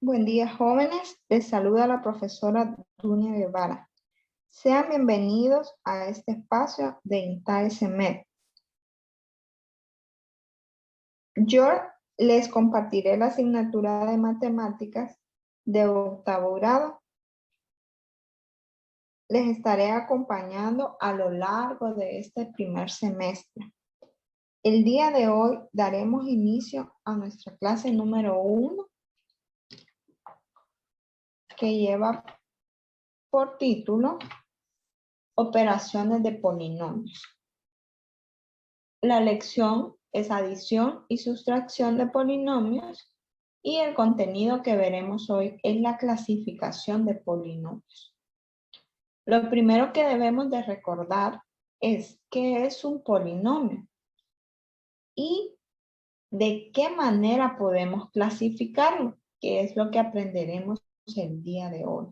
Buen día, jóvenes. Les saluda la profesora Dunia Guevara. Sean bienvenidos a este espacio de INTAE-SEMED. Yo les compartiré la asignatura de matemáticas de octavo grado. Les estaré acompañando a lo largo de este primer semestre. El día de hoy daremos inicio a nuestra clase número 1, que lleva por título Operaciones de polinomios. La lección es adición y sustracción de polinomios y el contenido que veremos hoy es la clasificación de polinomios. Lo primero que debemos de recordar es qué es un polinomio y de qué manera podemos clasificarlo, que es lo que aprenderemos el día de hoy.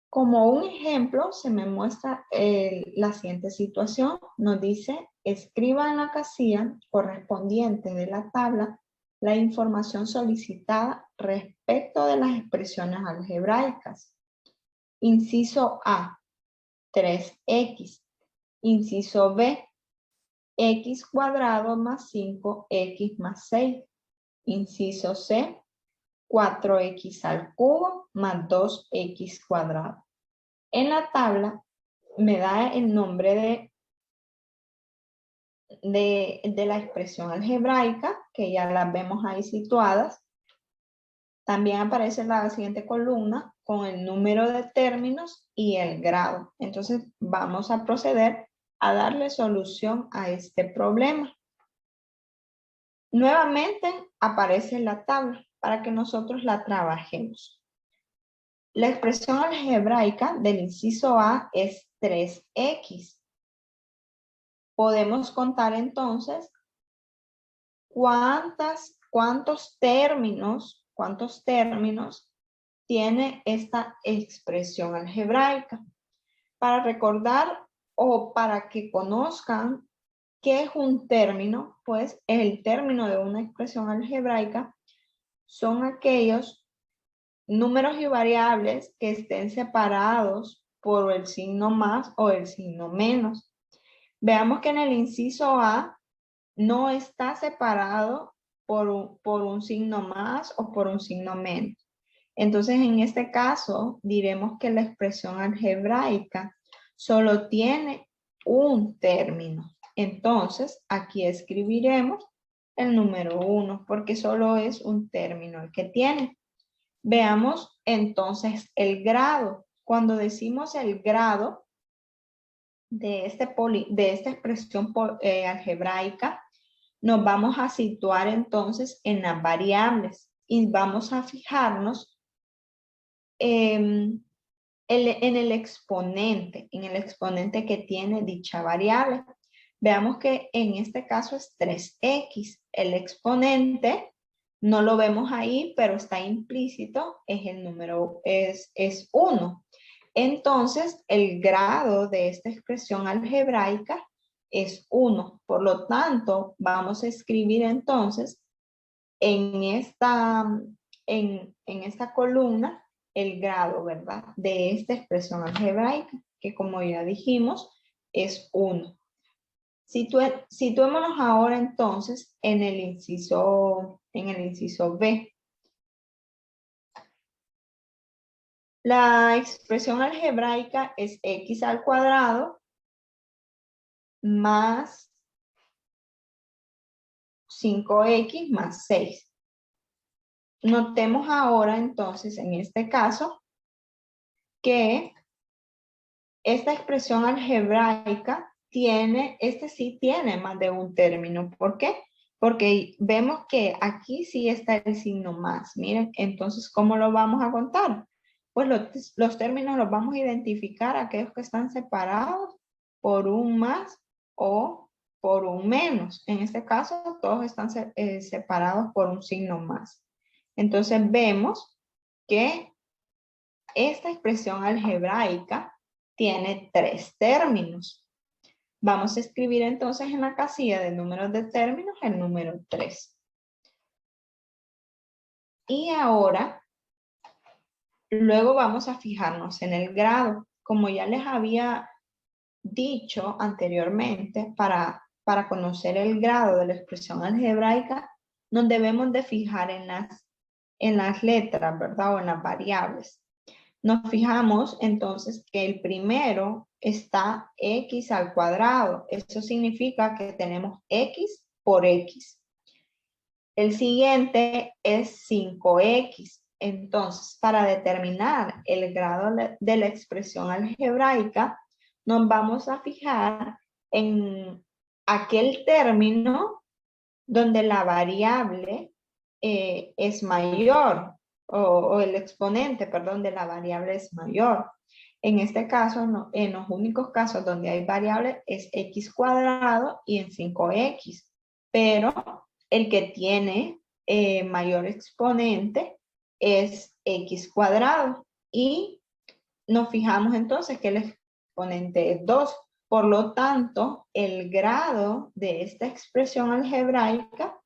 Como un ejemplo, se me muestra la siguiente situación. Nos dice, escriba en la casilla correspondiente de la tabla la información solicitada respecto de las expresiones algebraicas. Inciso A, 3x. Inciso B, x cuadrado más 5x más 6. Inciso C, 4x al cubo más 2x cuadrado. En la tabla me da el nombre de la expresión algebraica, que ya las vemos ahí situadas. También aparece la siguiente columna con el número de términos y el grado. Entonces vamos a proceder a darle solución a este problema. Nuevamente aparece la tabla para que nosotros la trabajemos. La expresión algebraica del inciso A es 3x. Podemos contar entonces cuántos términos tiene esta expresión algebraica. Para recordar o para que conozcan qué es un término, pues el término de una expresión algebraica son aquellos números y variables que estén separados por el signo más o el signo menos. Veamos que en el inciso A no está separado por un signo más o por un signo menos. Entonces, en este caso, diremos que la expresión algebraica solo tiene un término. Entonces, aquí escribiremos el número 1, porque solo es un término el que tiene. Veamos entonces el grado. Cuando decimos el grado de esta expresión algebraica, nos vamos a situar entonces en las variables y vamos a fijarnos en el exponente que tiene dicha variable. Veamos que en este caso es 3x. El exponente no lo vemos ahí, pero está implícito, es el número, es 1. Entonces, el grado de esta expresión algebraica es 1. Por lo tanto, vamos a escribir entonces en esta columna el grado, ¿verdad? De esta expresión algebraica, que como ya dijimos, es 1. Situémonos ahora entonces en el inciso B. La expresión algebraica es x al cuadrado más 5x más 6. Notemos ahora entonces en este caso que esta expresión algebraica sí tiene más de un término. ¿Por qué? Porque vemos que aquí sí está el signo más. Miren, entonces, ¿cómo lo vamos a contar? Pues los términos los vamos a identificar, aquellos que están separados por un más o por un menos. En este caso, todos están separados por un signo más. Entonces, vemos que esta expresión algebraica tiene 3 términos. Vamos a escribir entonces en la casilla de números de términos el número 3. Y ahora, luego vamos a fijarnos en el grado. Como ya les había dicho anteriormente, para conocer el grado de la expresión algebraica, nos debemos de fijar en las letras, ¿verdad? O en las variables. Nos fijamos entonces que el primero está x al cuadrado. Eso significa que tenemos x por x. El siguiente es 5x. Entonces, para determinar el grado de la expresión algebraica, nos vamos a fijar en aquel término donde la variable es mayor, o el exponente, perdón, de la variable es mayor. En este caso, no, en los únicos casos donde hay variable es x cuadrado y en 5x, pero el que tiene mayor exponente es x cuadrado y nos fijamos entonces que el exponente es 2. Por lo tanto, el grado de esta expresión algebraica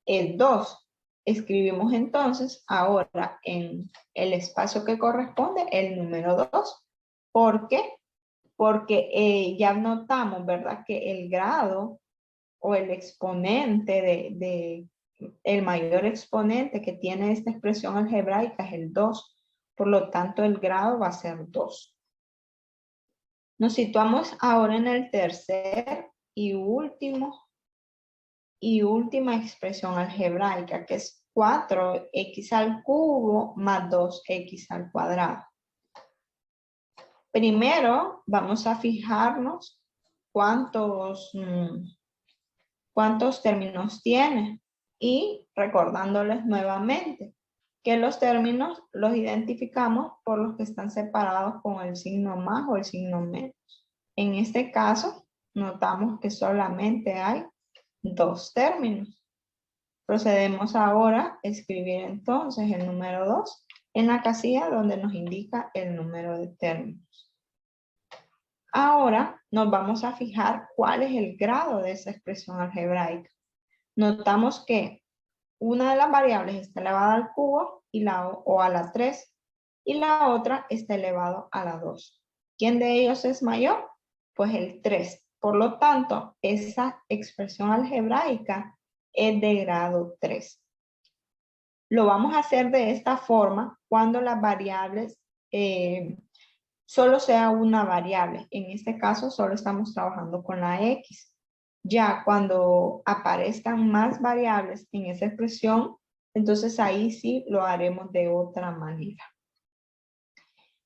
es 2. Escribimos entonces ahora en el espacio que corresponde el número 2. ¿Por qué? Porque ya notamos, ¿verdad? Que el grado o el exponente el mayor exponente que tiene esta expresión algebraica es el 2. Por lo tanto, el grado va a ser 2. Nos situamos ahora en el tercer y última expresión algebraica, que es 4x al cubo más 2x al cuadrado. Primero vamos a fijarnos cuántos términos tiene y recordándoles nuevamente que los términos los identificamos por los que están separados con el signo más o el signo menos. En este caso, notamos que solamente hay 2 términos. Procedemos ahora a escribir entonces el número 2 en la casilla donde nos indica el número de términos. Ahora nos vamos a fijar cuál es el grado de esa expresión algebraica. Notamos que una de las variables está elevada al cubo o a la 3 y la otra está elevado a la 2. ¿Quién de ellos es mayor? Pues el 3. Por lo tanto, esa expresión algebraica es de grado 3. Lo vamos a hacer de esta forma cuando las variables solo sea una variable. En este caso, solo estamos trabajando con la x. Ya cuando aparezcan más variables en esa expresión, entonces ahí sí lo haremos de otra manera.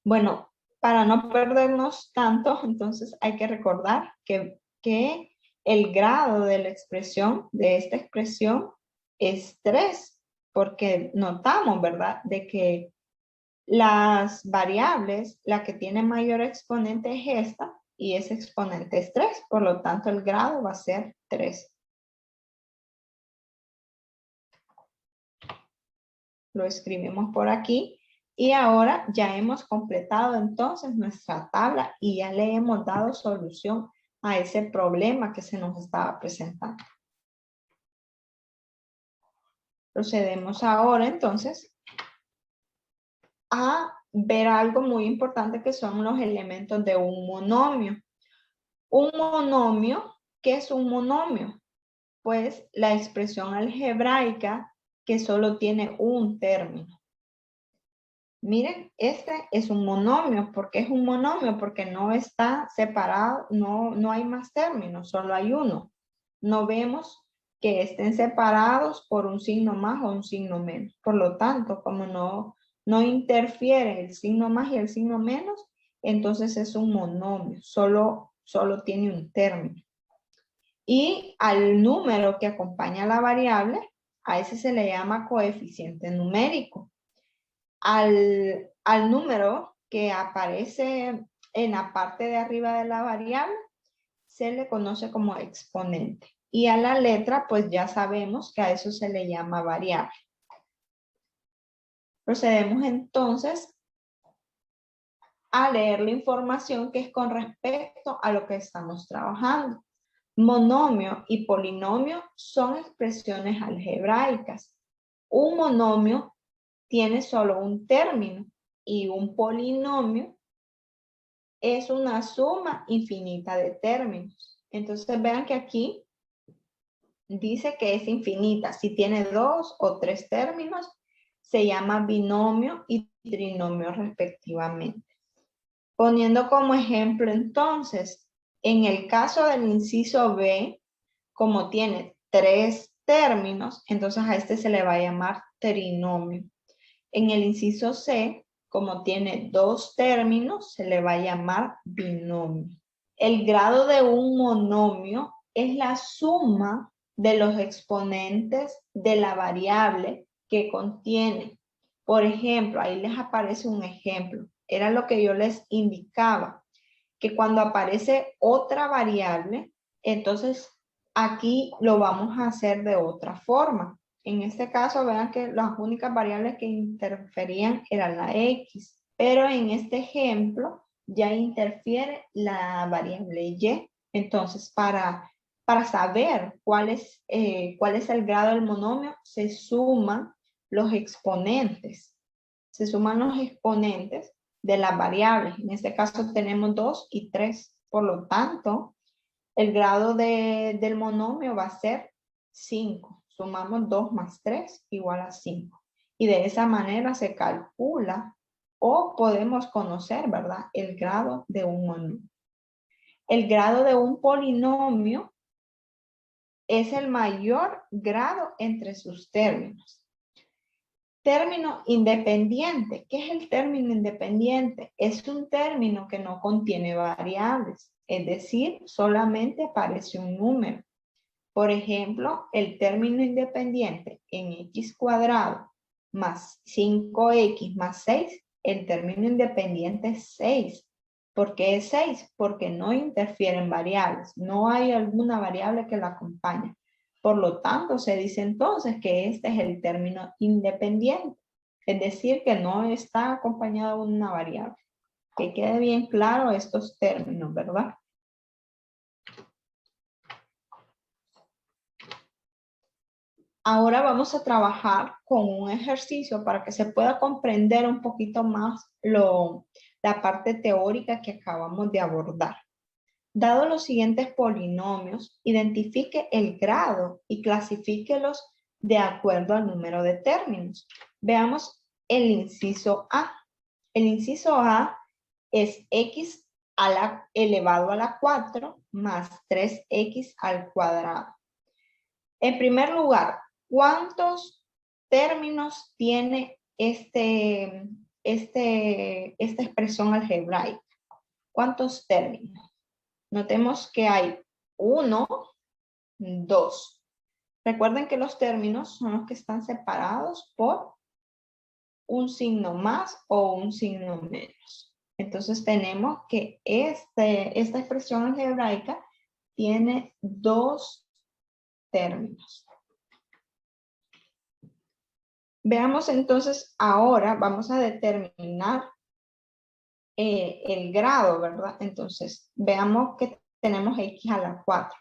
Bueno, para no perdernos tanto, entonces hay que recordar que el grado de la expresión, de esta expresión, es 3, porque notamos, ¿verdad?, de que las variables, la que tiene mayor exponente es esta, y ese exponente es 3, por lo tanto el grado va a ser 3. Lo escribimos por aquí. Y ahora ya hemos completado entonces nuestra tabla y ya le hemos dado solución a ese problema que se nos estaba presentando. Procedemos ahora entonces a ver algo muy importante que son los elementos de un monomio. Un monomio, ¿qué es un monomio? Pues la expresión algebraica que solo tiene un término. Miren, este es un monomio. ¿Por qué es un monomio? Porque no está separado, no hay más términos, solo hay uno. No vemos que estén separados por un signo más o un signo menos. Por lo tanto, como no interfiere el signo más y el signo menos, entonces es un monomio, solo tiene un término. Y al número que acompaña a la variable, a ese se le llama coeficiente numérico. Al número que aparece en la parte de arriba de la variable se le conoce como exponente. Y a la letra, pues ya sabemos que a eso se le llama variable. Procedemos entonces a leer la información que es con respecto a lo que estamos trabajando. Monomio y polinomio son expresiones algebraicas. Un monomio tiene solo un término y un polinomio es una suma infinita de términos. Entonces vean que aquí dice que es infinita. Si tiene 2 o 3 términos, se llama binomio y trinomio respectivamente. Poniendo como ejemplo entonces, en el caso del inciso B, como tiene 3 términos, entonces a este se le va a llamar trinomio. En el inciso C, como tiene 2 términos, se le va a llamar binomio. El grado de un monomio es la suma de los exponentes de la variable que contiene. Por ejemplo, ahí les aparece un ejemplo. Era lo que yo les indicaba, que cuando aparece otra variable, entonces aquí lo vamos a hacer de otra forma. En este caso, vean que las únicas variables que interferían eran la X, pero en este ejemplo ya interfiere la variable Y. Entonces, para saber cuál es el grado del monomio, se suman los exponentes. Se suman los exponentes de las variables. En este caso tenemos 2 y 3. Por lo tanto, el grado del monomio va a ser 5. Sumamos 2 más 3 igual a 5. Y de esa manera se calcula o podemos conocer, ¿verdad?, el grado de un monomio. El grado de un polinomio es el mayor grado entre sus términos. Término independiente. ¿Qué es el término independiente? Es un término que no contiene variables, es decir, solamente aparece un número. Por ejemplo, el término independiente en x cuadrado más 5x más 6, el término independiente es 6. ¿Por qué es 6? Porque no interfieren variables, no hay alguna variable que la acompañe. Por lo tanto, se dice entonces que este es el término independiente, es decir, que no está acompañado de una variable. Que quede bien claro estos términos, ¿verdad? Ahora vamos a trabajar con un ejercicio para que se pueda comprender un poquito más la parte teórica que acabamos de abordar. Dado los siguientes polinomios, identifique el grado y clasifíquelos de acuerdo al número de términos. Veamos el inciso A. El inciso A es x elevado a la 4 más 3x al cuadrado. En primer lugar, ¿cuántos términos tiene esta expresión algebraica? ¿Cuántos términos? Notemos que hay 1, 2. Recuerden que los términos son los que están separados por un signo más o un signo menos. Entonces tenemos que esta expresión algebraica tiene 2 términos. Veamos entonces ahora, vamos a determinar el grado, ¿verdad? Entonces, veamos que tenemos x a la 4.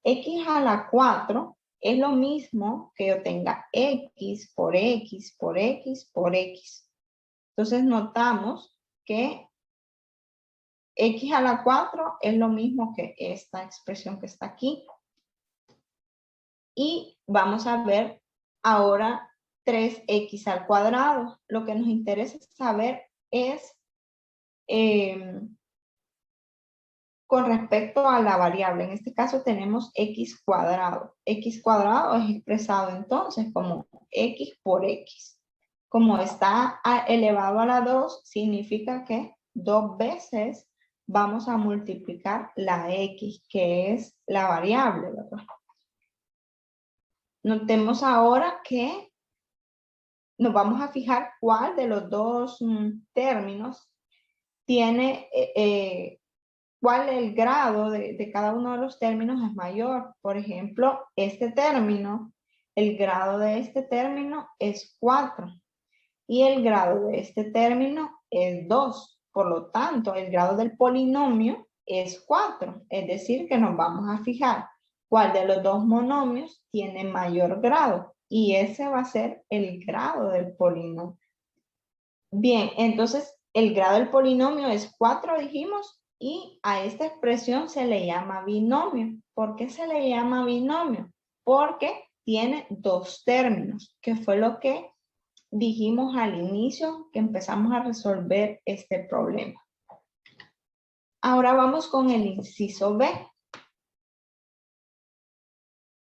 X a la 4 es lo mismo que yo tenga x por x por x por x. Entonces, notamos que x a la 4 es lo mismo que esta expresión que está aquí. Y vamos a ver ahora 3x al cuadrado. Lo que nos interesa saber es con respecto a la variable. En este caso tenemos x cuadrado. X cuadrado es expresado entonces como x por x. Como está elevado a la 2, significa que 2 veces vamos a multiplicar la x, que es la variable, ¿verdad? Notemos ahora que nos vamos a fijar cuál de los dos términos tiene, cuál el grado de cada uno de los términos es mayor. Por ejemplo, este término, el grado de este término es 4 y el grado de este término es 2. Por lo tanto, el grado del polinomio es 4. Es decir, que nos vamos a fijar cuál de los dos monomios tiene mayor grado. Y ese va a ser el grado del polinomio. Bien, entonces el grado del polinomio es 4, dijimos, y a esta expresión se le llama binomio. ¿Por qué se le llama binomio? Porque tiene dos términos, que fue lo que dijimos al inicio que empezamos a resolver este problema. Ahora vamos con el inciso B.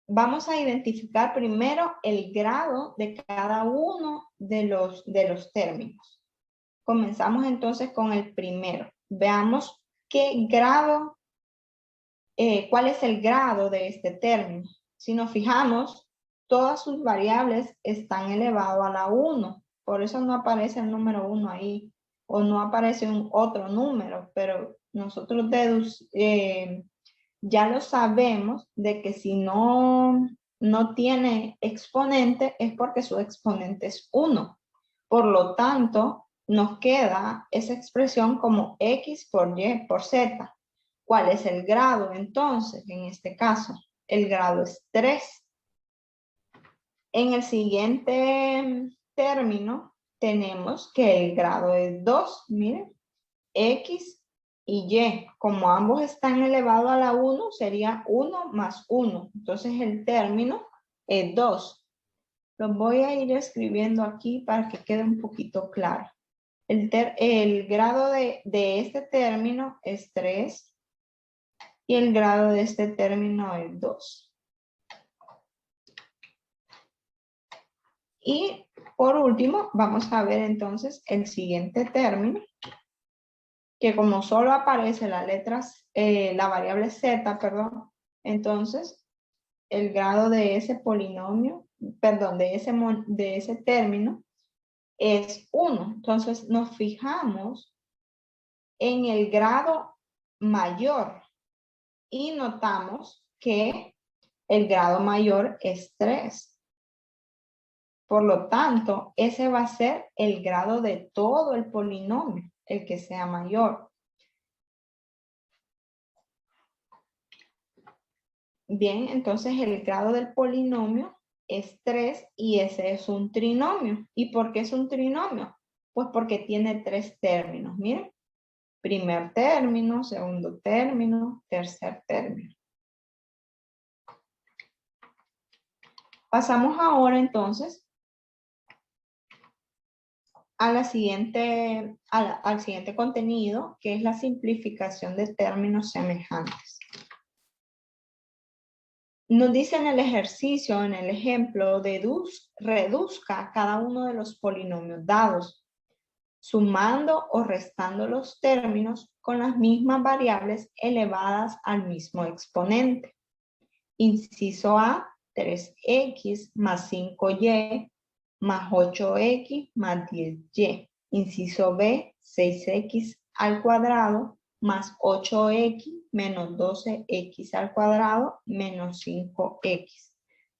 Vamos a identificar primero el grado de cada uno de los términos. Comenzamos entonces con el primero. Veamos qué grado, cuál es el grado de este término. Si nos fijamos, todas sus variables están elevadas a la 1. Por eso no aparece el número 1 ahí. O no aparece un otro número. Pero nosotros ya lo sabemos de que si no tiene exponente es porque su exponente es 1. Por lo tanto, nos queda esa expresión como x por y por z. ¿Cuál es el grado entonces? En este caso, el grado es 3. En el siguiente término tenemos que el grado es 2. Miren, x y y. Como ambos están elevados a la 1, sería 1 más 1. Entonces el término es 2. Lo voy a ir escribiendo aquí para que quede un poquito claro. El grado de este término es 3 y el grado de este término es 2. Y por último, vamos a ver entonces el siguiente término, que como solo aparece la variable z, perdón, entonces el grado de ese polinomio, perdón, de ese término es 1. Entonces nos fijamos en el grado mayor y notamos que el grado mayor es 3. Por lo tanto, ese va a ser el grado de todo el polinomio, el que sea mayor. Bien, entonces el grado del polinomio es 3 y ese es un trinomio. ¿Y por qué es un trinomio? Pues porque tiene 3 términos. Miren, primer término, segundo término, tercer término. Pasamos ahora entonces a al siguiente contenido, que es la simplificación de términos semejantes. Nos dice en el ejercicio, en el ejemplo, reduzca cada uno de los polinomios dados, sumando o restando los términos con las mismas variables elevadas al mismo exponente. Inciso A, 3x más 5y más 8x más 10y. Inciso B, 6x al cuadrado más 8x menos 12x al cuadrado menos 5x.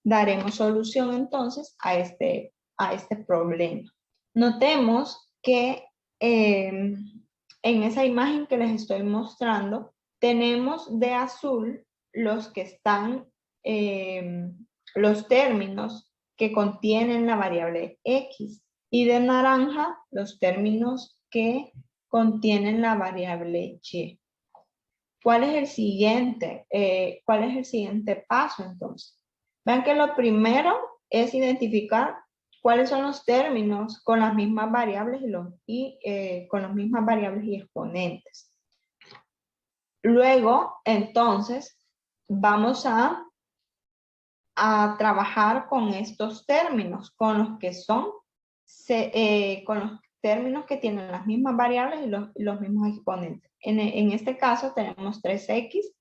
Daremos solución entonces a este problema. Notemos que en esa imagen que les estoy mostrando, tenemos de azul los que están, los términos que contienen la variable x, y de naranja los términos que contienen la variable y. ¿Cuál es el siguiente? ¿Cuál es el siguiente paso entonces? Vean que lo primero es identificar cuáles son los términos con las mismas variables con las mismas variables y exponentes. Luego, entonces, vamos a trabajar con estos términos, con los que son, con los términos que tienen las mismas variables y los mismos exponentes. En este caso tenemos 3x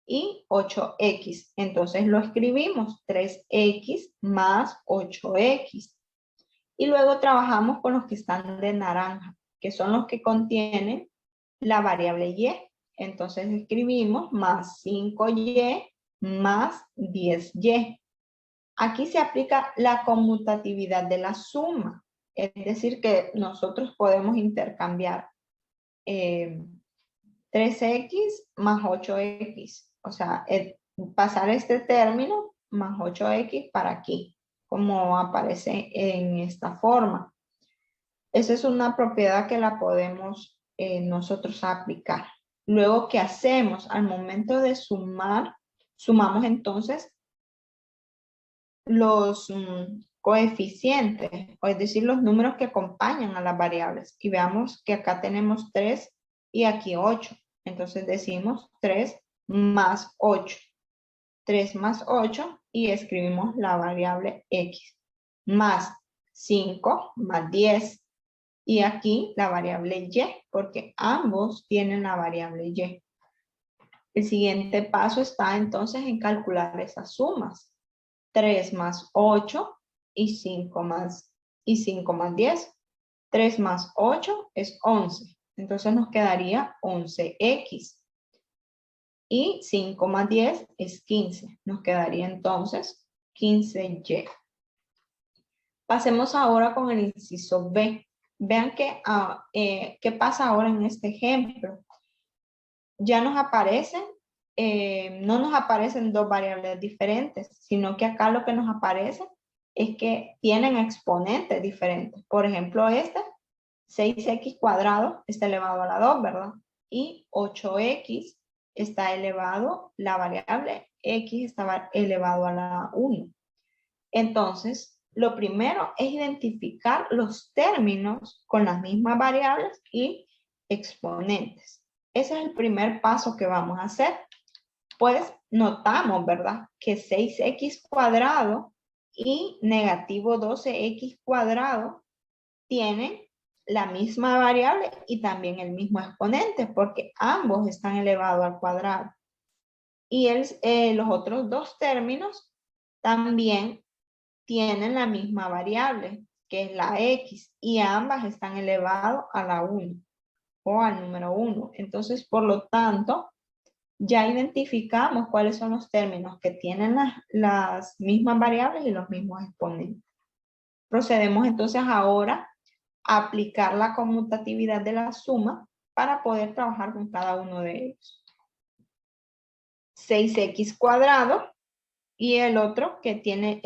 y 8x. Entonces lo escribimos 3x más 8x. Y luego trabajamos con los que están de naranja, que son los que contienen la variable y. Entonces escribimos más 5y más 10y. Aquí se aplica la conmutatividad de la suma, es decir, que nosotros podemos intercambiar 3x más 8x, o sea, pasar este término más 8x para aquí, como aparece en esta forma. Esa es una propiedad que la podemos nosotros aplicar. Luego, ¿qué hacemos? Al momento de sumar, sumamos entonces los coeficientes, o es decir, los números que acompañan a las variables. Y veamos que acá tenemos 3 y aquí 8. Entonces decimos 3 más 8. 3 más 8 y escribimos la variable x. Más 5 más 10. Y aquí la variable y, porque ambos tienen la variable y. El siguiente paso está entonces en calcular esas sumas. 3 más 8 y 5 más 10. 3 más 8 es 11. Entonces nos quedaría 11x. Y 5 más 10 es 15. Nos quedaría entonces 15y. Pasemos ahora con el inciso B. Vean qué pasa ahora en este ejemplo. Ya nos aparecen, no nos aparecen dos variables diferentes, sino que acá lo que nos aparece es que tienen exponentes diferentes. Por ejemplo, 6x cuadrado está elevado a la 2, ¿verdad? Y 8x está elevado, la variable x está elevado a la 1. Entonces, lo primero es identificar los términos con las mismas variables y exponentes. Ese es el primer paso que vamos a hacer. Pues notamos, ¿verdad? Que 6x cuadrado y negativo 12x cuadrado tienen la misma variable y también el mismo exponente, porque ambos están elevados al cuadrado. Y los otros dos términos también tienen la misma variable, que es la x, y ambas están elevadas a la 1 o al número 1. Entonces, por lo tanto, ya identificamos cuáles son los términos que tienen las mismas variables y los mismos exponentes. Procedemos entonces ahora a aplicar la conmutatividad de la suma para poder trabajar con cada uno de ellos. 6x cuadrado y el otro que tiene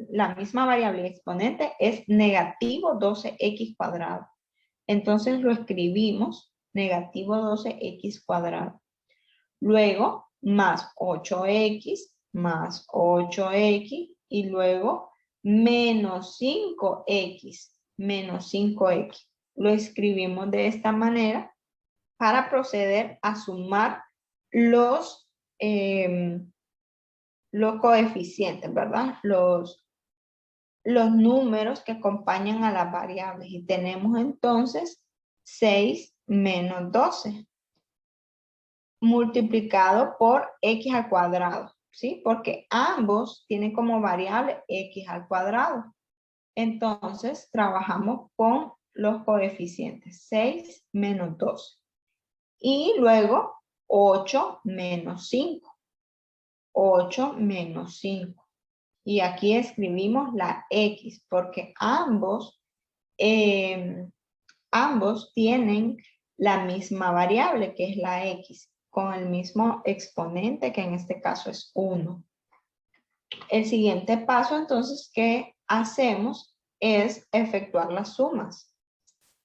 la misma variable exponente es negativo 12x cuadrado. Entonces lo escribimos negativo 12x cuadrado. Luego más 8x más 8x y luego menos 5x menos 5x. Lo escribimos de esta manera para proceder a sumar los coeficientes, ¿verdad? Los números que acompañan a las variables. Y tenemos entonces 6 menos 12 multiplicado por x al cuadrado, ¿sí? Porque ambos tienen como variable x al cuadrado. Entonces, trabajamos con los coeficientes 6 menos 12. Y luego 8 menos 5. 8 menos 5. Y aquí escribimos la x, porque ambos tienen la misma variable, que es la x, con el mismo exponente, que en este caso es 1. El siguiente paso, entonces, que hacemos es efectuar las sumas.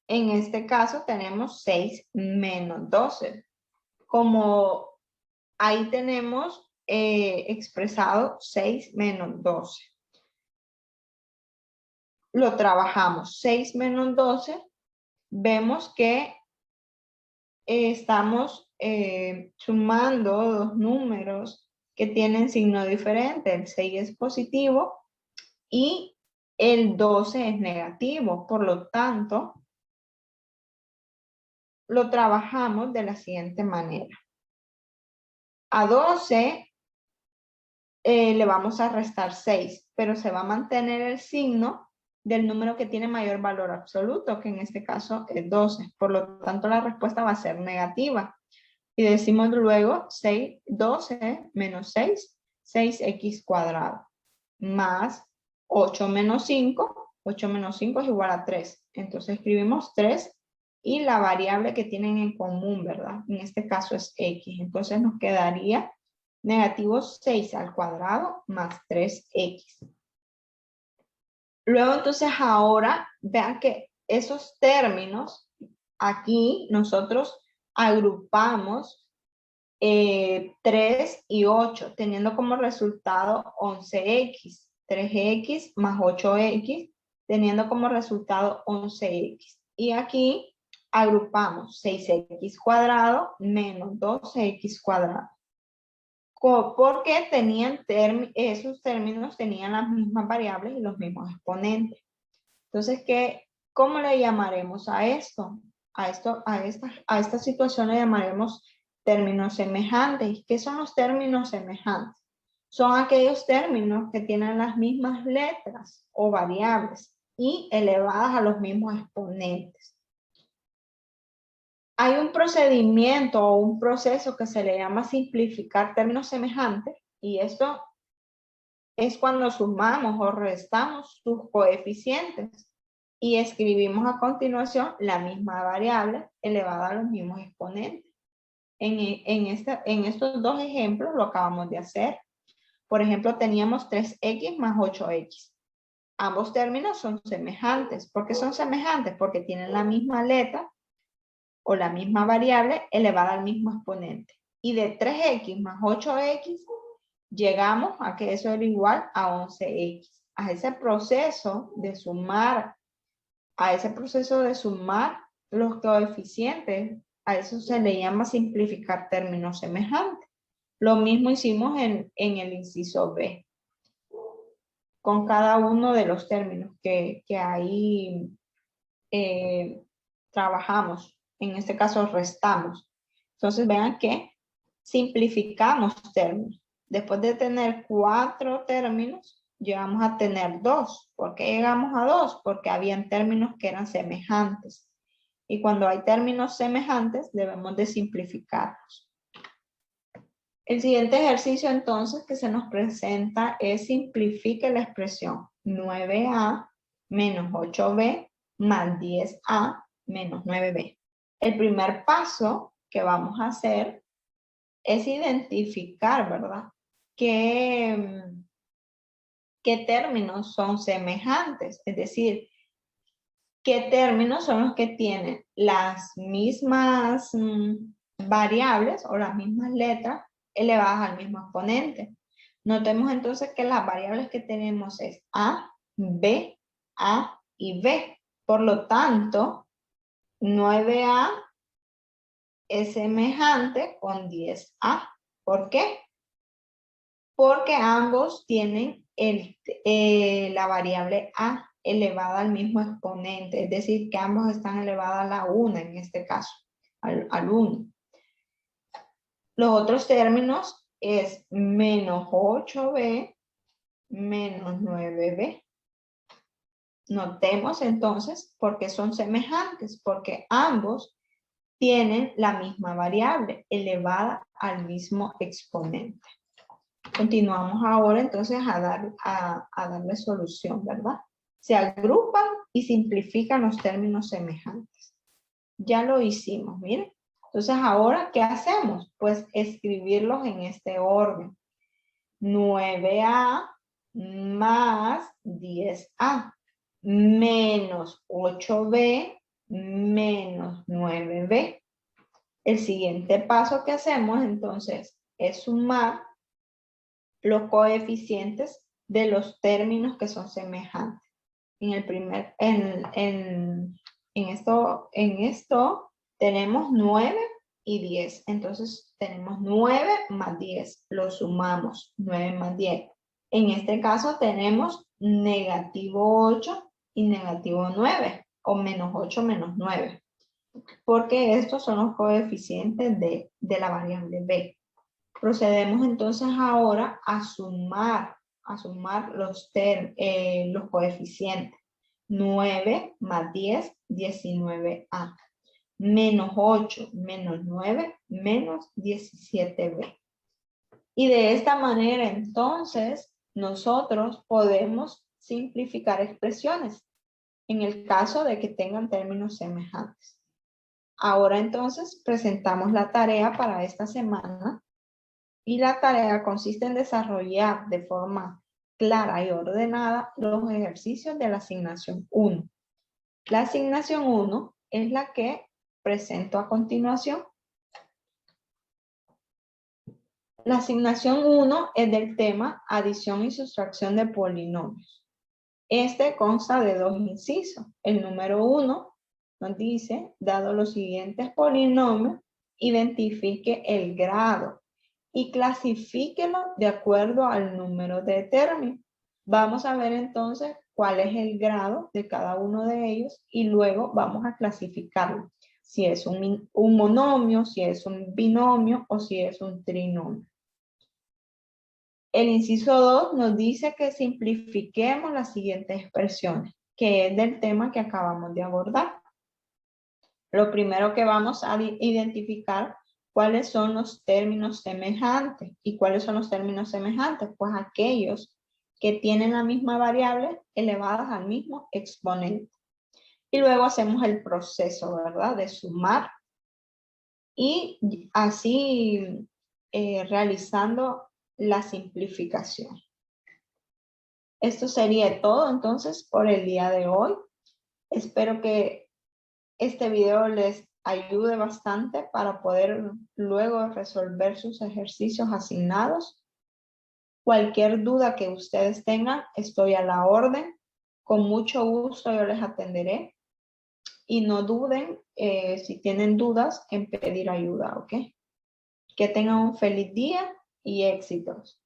En este caso tenemos 6 menos 12. Como ahí tenemos expresado 6 menos 12. Lo trabajamos. 6 menos 12, vemos que estamos sumando dos números que tienen signo diferente. El 6 es positivo y el 12 es negativo. Por lo tanto, lo trabajamos de la siguiente manera. A 12 le vamos a restar 6, pero se va a mantener el signo del número que tiene mayor valor absoluto, que en este caso es 12. Por lo tanto, la respuesta va a ser negativa. Y decimos luego 12 menos 6, 6x cuadrado, más 8 menos 5, 8 menos 5 es igual a 3. Entonces escribimos 3 y la variable que tienen en común, ¿verdad? En este caso es x. Entonces nos quedaría negativo 6 al cuadrado más 3x. Luego entonces ahora vean que esos términos, aquí nosotros agrupamos 3 y 8, teniendo como resultado 11x, 3x más 8x, teniendo como resultado 11x. Y aquí agrupamos 6x cuadrado menos 12x cuadrado. Porque esos términos tenían las mismas variables y los mismos exponentes. Entonces, ¿cómo le llamaremos a esto? A esta situación le llamaremos términos semejantes. ¿Qué son los términos semejantes? Son aquellos términos que tienen las mismas letras o variables y elevadas a los mismos exponentes. Hay un procedimiento o un proceso que se le llama simplificar términos semejantes, y esto es cuando sumamos o restamos sus coeficientes y escribimos a continuación la misma variable elevada a los mismos exponentes. En estos dos ejemplos lo acabamos de hacer. Por ejemplo, teníamos 3x más 8x. Ambos términos son semejantes. ¿Por qué son semejantes? Porque tienen la misma letra o la misma variable elevada al mismo exponente. Y de 3x más 8x llegamos a que eso era igual a 11x. A ese proceso de sumar los coeficientes, a eso se le llama simplificar términos semejantes. Lo mismo hicimos en el inciso B, con cada uno de los términos que ahí trabajamos. En este caso restamos. Entonces vean que simplificamos términos. Después de tener 4 términos, llegamos a tener 2. ¿Por qué llegamos a 2? Porque habían términos que eran semejantes. Y cuando hay términos semejantes, debemos de simplificarlos. El siguiente ejercicio entonces que se nos presenta es simplifique la expresión 9a menos 8b más 10a menos 9b. El primer paso que vamos a hacer es identificar, ¿verdad? ¿Qué términos son semejantes? Es decir, ¿qué términos son los que tienen las mismas variables o las mismas letras elevadas al mismo exponente? Notemos entonces que las variables que tenemos es A, B, A y B. Por lo tanto, 9A es semejante con 10A. ¿Por qué? Porque ambos tienen la variable A elevada al mismo exponente, es decir, que ambos están elevados a la 1 en este caso, al 1. Los otros términos es menos 8b menos 9b. Notemos entonces por qué son semejantes, porque ambos tienen la misma variable elevada al mismo exponente. Continuamos ahora entonces a darle solución, ¿verdad? Se agrupan y simplifican los términos semejantes. Ya lo hicimos, miren. Entonces ahora, ¿qué hacemos? Pues escribirlos en este orden. 9a más 10a menos 8b menos 9b. El siguiente paso que hacemos entonces es sumar los coeficientes de los términos que son semejantes. En esto tenemos 9 y 10. Entonces tenemos 9 más 10. Lo sumamos. 9 más 10. En este caso tenemos negativo 8 y negativo 9. O menos 8 menos 9. Porque estos son los coeficientes de la variable b. Procedemos entonces ahora a sumar los coeficientes. 9 más 10, 19a. Menos 8 menos 9, menos 17b. Y de esta manera entonces nosotros podemos simplificar expresiones en el caso de que tengan términos semejantes. Ahora entonces presentamos la tarea para esta semana. Y la tarea consiste en desarrollar de forma clara y ordenada los ejercicios de la asignación 1. La asignación 1 es la que presento a continuación. La asignación 1 es del tema adición y sustracción de polinomios. Este consta de 2 incisos. El número 1 nos dice, dado los siguientes polinomios, identifique el grado y clasifíquelo de acuerdo al número de términos. Vamos a ver entonces cuál es el grado de cada uno de ellos y luego vamos a clasificarlo. Si es un monomio, si es un binomio o si es un trinomio. El inciso 2 nos dice que simplifiquemos las siguientes expresiones, que es del tema que acabamos de abordar. Lo primero que vamos a identificar, cuáles son los términos semejantes. ¿Y cuáles son los términos semejantes? Pues aquellos que tienen la misma variable elevadas al mismo exponente. Y luego hacemos el proceso, ¿verdad? De sumar y así realizando la simplificación. Esto sería todo entonces por el día de hoy. Espero que este video les ayude bastante para poder luego resolver sus ejercicios asignados. Cualquier duda que ustedes tengan, estoy a la orden. Con mucho gusto yo les atenderé. Y no duden, si tienen dudas, en pedir ayuda, ¿ok? Que tengan un feliz día y éxitos.